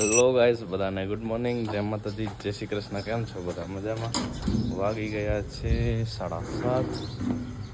Hello guys, બધાને good morning, જય માતાજી, જય શ્રી કૃષ્ણ. કેમ છો બધા? મજામાં? વાગી ગયા છે 7:30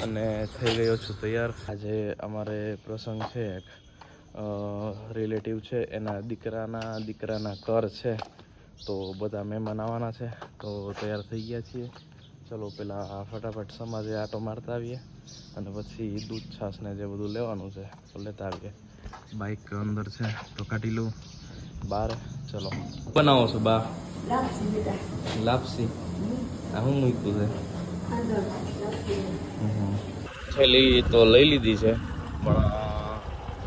અને થઈ ગયો છું તૈયાર. આજે અમારે પ્રસંગ છે, એક રિલેટિવ છે, એના દીકરાના ઘર છે, તો બધા મહેમાન આવવાના છે, તો તૈયાર થઈ ગયા છીએ. ચલો પહેલાં ફટાફટ સમાજે આટો મારતા આવીએ અને પછી દૂધ છાશ ને જે બધું લેવાનું છે તો લેતા આવીએ. બાઇક અંદર છે તો કાઢી લઉં બહાર. ચલો બનાવો છો બા? લાપસી. આ શું મૂક્યું છે? થેલી તો લઈ લીધી છે, પણ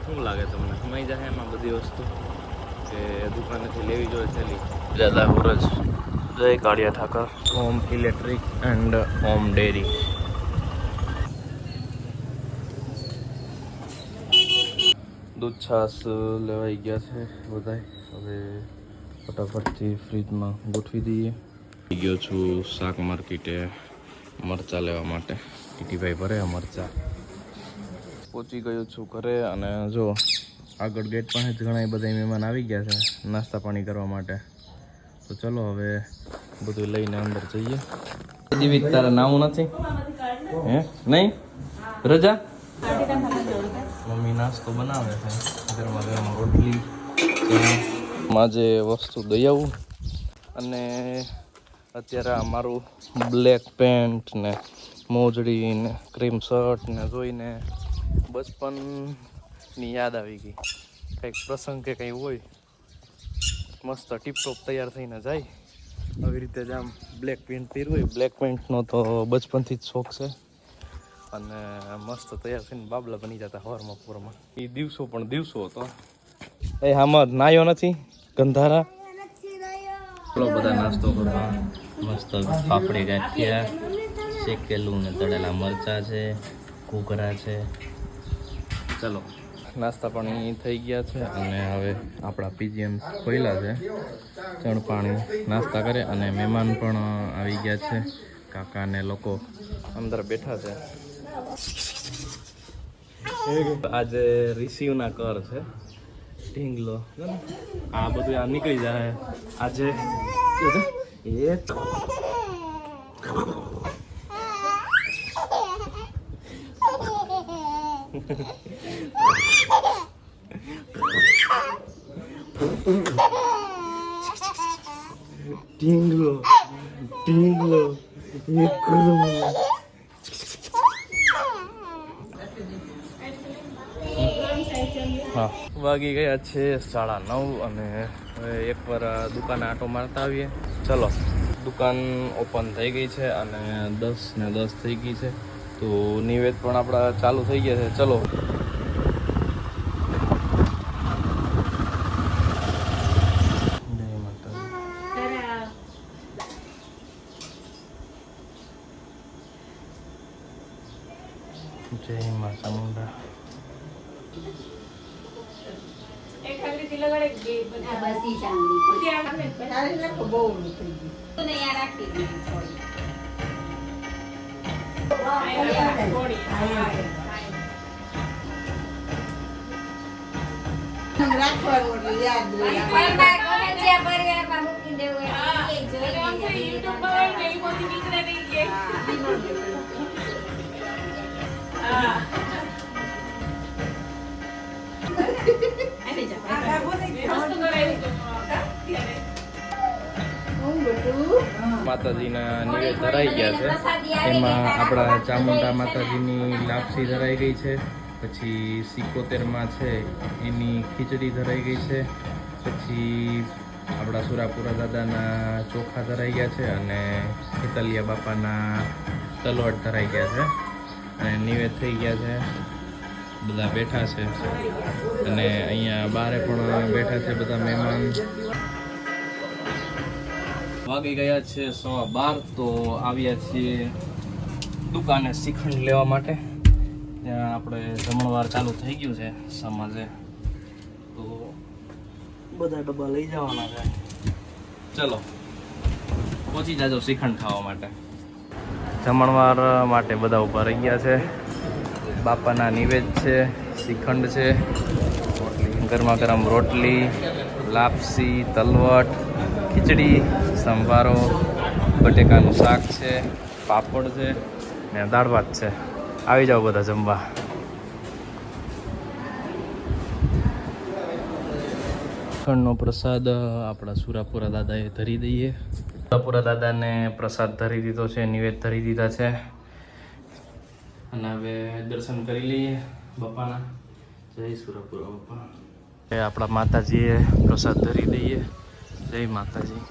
શું લાગે તમને સમાઈ જાય એમાં બધી વસ્તુ કે દુકાનેથી લેવી જોઈએ થેલી? દાદા હુરજ, જય કાળિયા ઠાકર, ઓમ ઇલેક્ટ્રિક એન્ડ ઓમ ડેરી. દૂધ છાશ લેવાઈ ગયા છે બધાય. હવે ફટાફટથી ફ્રીજમાં ગોઠવી દઈએ. આવી ગયો છું શાક માર્કેટે મરચાં લેવા માટે. ટીટીભાઈ ભરે મરચાં. પહોંચી ગયો છું ઘરે અને જો આગળ ગેટ પાસે જ ઘણા બધા મહેમાન આવી ગયા છે નાસ્તા પાણી કરવા માટે. તો ચલો હવે બધું લઈને અંદર જઈએ. દીવિક, તારા નામ નથી હે? નહીં રજા? મમ્મી નાસ્તો બનાવે છે, ગરમા ગરમ રોટલી, માં જે વસ્તુ દઈ આવું. અને અત્યારે આ મારું બ્લેક પેન્ટ ને મોજડી ને ક્રીમ શર્ટ ને જોઈને બચપનની યાદ આવી ગઈ. કંઈક પ્રસંગ કે કંઈ હોય, મસ્ત ટીપટોપ તૈયાર થઈને જાય. આવી રીતે જ આમ બ્લેક પેન્ટ પહેર્યું હોય. બ્લેક પેન્ટનો તો બચપનથી જ શોખ છે અને મસ્ત તૈયાર થઈને બાબલા બની જતા હવારમાં પૂરમાં. એ દિવસો પણ દિવસો હતો. એ આમાં નાયો નથી ગંધારા. ચલો બધા નાસ્તો કરવા. મસ્ત પાપડી ગાંઠિયા, શેકેલું ને તળેલા મરચાં છે, ઘૂઘરા છે. ચલો નાસ્તા પાણી થઈ ગયા છે અને હવે આપણા પીજીએમ ખોલ્યા છે. ચણ પાણી નાસ્તા કરે અને મહેમાન પણ આવી ગયા છે. કાકા ને લોકો અંદર બેઠા છે. આજે રિસીવના કર છે. ઢીંગલો આ બધું આ નીકળી જાય આજે. એ ઢીંગલો ઢીંગલો એક હા, વાગી ગયા છે 9:30 અને હવે એકવાર દુકાને આટો મારતા આવીએ. ચલો, દુકાન ઓપન થઈ ગઈ છે અને 10:10 થઈ ગઈ છે. તો નિવેદ પણ આપણા ચાલુ થઈ ગયા છે. ચલો જય મા ચામુંડા. માતાજીના નિવેદ ધરાઈ ગયા છે. એમાં આપણા ચામુંડા માતાજીની લાપસી ધરાઈ ગઈ છે. પછી 77માં છે એની ખીચડી ધરાઈ ગઈ છે. પછી આપણા સુરાપુરા દાદાના ચોખા ધરાઈ ગયા છે અને ખેતલિયા બાપાના તલવટ ધરાઈ ગયા છે અને નિવેદ થઈ ગયા છે. બધા બેઠા છે અને અહીંયા બારે પણ બેઠા છે બધા મહેમાન. વાગી ગયા છે 12:15. તો આવ્યા છીએ દુકાને શ્રીખંડ લેવા માટે. ત્યાં આપણે જમણવાર ચાલુ થઈ ગયું છે સમાજે, તો બધા ડબ્બા લઈ જવાના છે. ચલો પહોંચી જાજો શ્રીખંડ ખાવા માટે. જમણવાર માટે બધા ઊભા રહી ગયા છે. બાપાના નિવેદ છે, શ્રીખંડ છે, ગરમા ગરમ રોટલી, લાપસી, તલવટ, ખીચડી, સંભારો, બટેકાનું શાક છે, પાપડ છે ને દાળ ભાત છે. આવી જાઓ બધા જમવા. નો પ્રસાદ આપણા સુરાપુરા દાદાએ ધરી દઈએ. સુરાપુરા દાદાને પ્રસાદ ધરી દીધો છે, નિવેદ ધરી દીધા છે. અને હવે દર્શન કરી લઈએ બાપાના. જય સુરાપુરા બાપા. આપણા માતાજીએ પ્રસાદ ધરી દઈએ. જય માતાજી.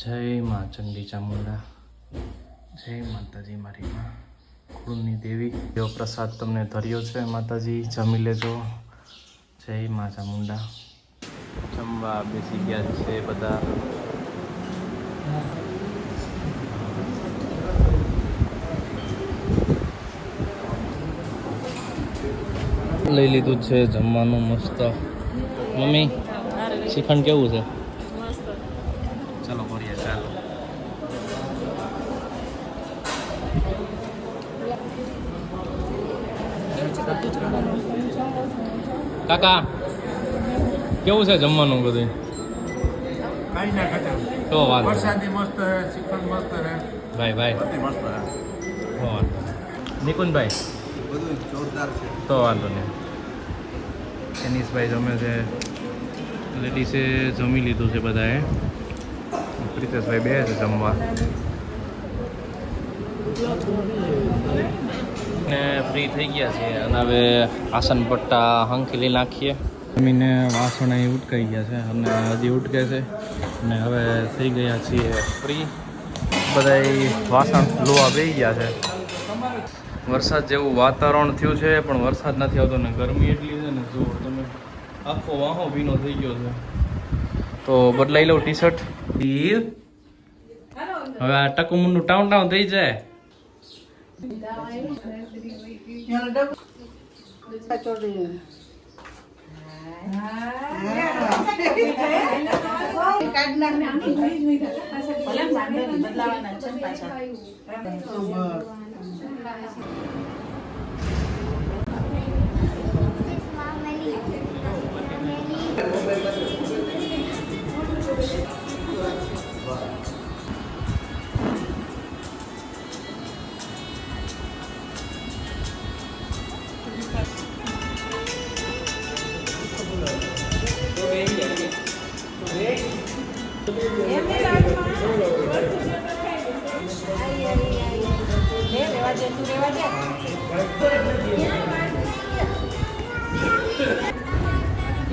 જય મા ચંડી ચામુંડા. જય માતાજી મારી માં કુળની દેવી. એવો પ્રસાદ તમને ધર્યો છે માતાજી, જમી લેજો. જય મા ચામુંડા. જમવા બેસી ગયા છે બધા. લઈ લીધું છે જમવાનું મસ્ત. મમ્મી શ્રીખંડ કેવું છે? ચાલો કરીએ. ચાલો કાકા કેવું છે જમવાનું બધું? કાઈ ના ખાતા તો વાંધો વરસાદી મસ્ત હે, શ્રીખંડ મસ્ત હે, ભાઈ ભાઈ બધી મસ્ત હે, તો વાંધો. નિકુંજભાઈ બધું જોરદાર છે. તો વાંધો નહીં. એનીસભાઈ જમે છે. લેડીસે જમી લીધું છે બધાએ. પ્રિતેશભાઈ બે છે જમવા. ને ફ્રી થઈ ગયા છે અને હવે આસન પટ્ટા હંખેલી નાખીએ. જમીને વાસણ અહીં ઉટકાઈ ગયા છે અને હજી ઉટકે છે. અને હવે થઈ ગયા છીએ ફ્રી. બધા વાસણ લોવા બેસી ગયા છે. વરસાદ જેવું વાતાવરણ થયું છે પણ વરસાદ નથી આવતો ને ગરમી એટલી છે ને જો તમે આખો વાહો ભીનો થઈ ગયો છે. તો બદલાઈ લઉં ટી શર્ટ. હવે આ ટકુમુંડું ટાઉન ટાઉન થઈ જાય.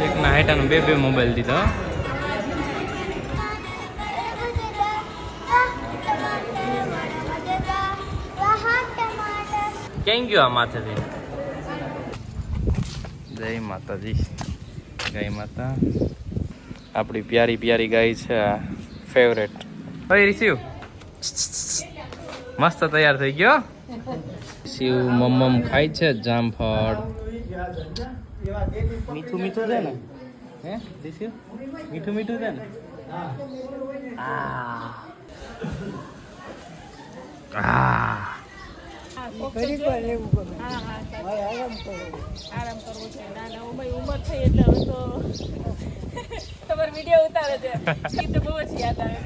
એક ના હાઈટાનું બે મોબાઈલ દીધા. ક્યાં ગયો આ માથેથી? જય માતાજી. ગાય માતા આપણી પ્યારી પ્યારી ગાય છે આ ફેવરેટ. હવે રિસીવ મસ્ત તૈયાર થઈ ગયો. રિસીવ મમ્મમ ખાય છે જામફળ. મીઠું મીઠું છે ને? હે રિસીવ મીઠું મીઠું છે ને? આ આરામ કરવો છે. નાના ઉંમર થઈ એટલે હવે તો તમારો વિડીયો ઉતારે છે. એ તો બહુ જ યાદ આવે.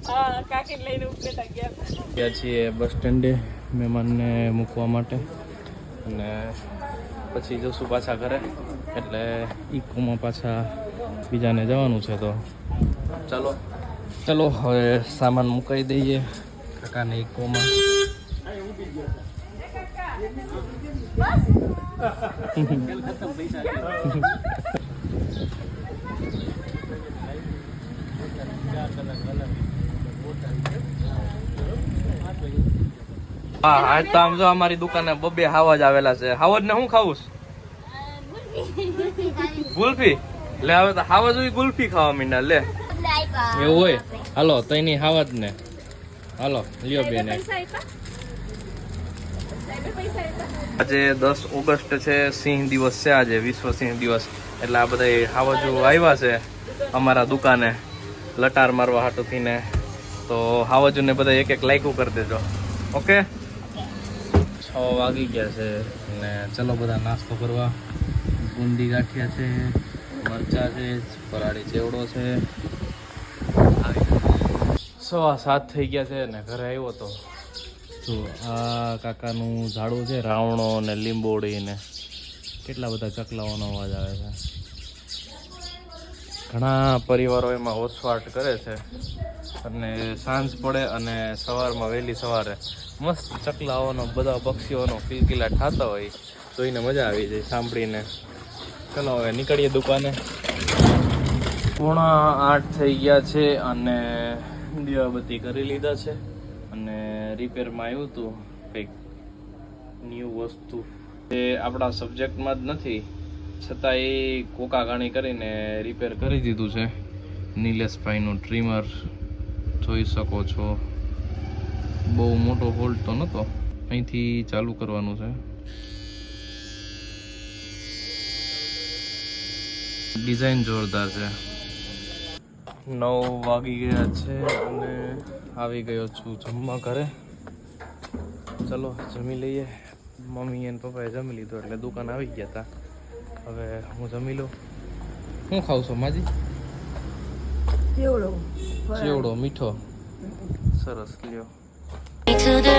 હા, કાકી લઈને ઉપડેતા ગયા છીએ બસ સ્ટેન્ડે મહેમાનને મૂકવા માટે અને પછી જશું પાછા ઘરે. એટલે ઇકોમાં પાછા બીજાને જવાનું છે. તો ચલો હવે સામાન મુકાઈ દઈએ કાકાને ઇકોમાં. હા આજ તો આમ જો અમારી દુકાને બબે હાવજ આવેલા છે. હાવજ ને શું ખાવું? ગુલ્ફી. લે હવે તો હાવજ હોય ગુલ્ફી ખાવા માંડ્યા. લે એવું હોય. હાલો તઈની હાવજ ને હાલો લ્યો બેન. આજે 10 ઓગસ્ટ છે, સિંહ દિવસ છે. આજે વિશ્વ સિંહ દિવસ. એટલે આ બધા હાવજો આવ્યા છે અમારા દુકાને લટાર મારવા હાટુથી ને. તો હાવજુને બધા એક એક લાઈકું કરી દેજો. ઓકે. 6 વાગી ગયા છે ને ચલો બધા નાસ્તો કરવા. બુંદી ગાંઠિયા છે, મરચા છે, પરાળી ચેવડો છે. 7:15 થઈ ગયા છે ને ઘરે આવ્યો તો જો આ કાકાનું ઝાડું છે, રાવણો ને લીંબોડી ને કેટલા બધા ચકલાઓનો અવાજ આવે છે. ઘણા પરિવારો એમાં વસવાટ કરે છે અને સાંજ પડે અને સવારમાં વહેલી સવારે મસ્ત ચકલાઓનો બધા પક્ષીઓનો કિલકિલાટ થતા હોય જોઈને મજા આવી જાય સાંભળીને. ચલો હવે નીકળીએ દુકાને. 7:45 થઈ ગયા છે અને દીવાબત્તી કરી લીધા છે અને રિપેરમાં આવ્યું હતું કંઈક ન્યૂ વસ્તુ એ આપણા સબ્જેક્ટમાં જ નથી છતાં એ કોકાગાણી કરીને રિપેર કરી દીધું છે. નિલેશભાઈનું ટ્રીમર જોઈ શકો છો. બહુ મોટો હોલ્ટ તો નહોતો, અહીંથી ચાલુ કરવાનું છે. ડિઝાઇન જોરદાર છે. 9 વાગી ગયા છે અને આવી ગયો છું જમવા ઘરે. ચલો જમી લઈએ. મમ્મી અને પપ્પાએ જમી લીધું એટલે દુકાન આવી ગયા હતા. હવે હું જમી લઉં. શું ખાવ છો માજી? ચેવડો મીઠો સરસ લ્યો. To the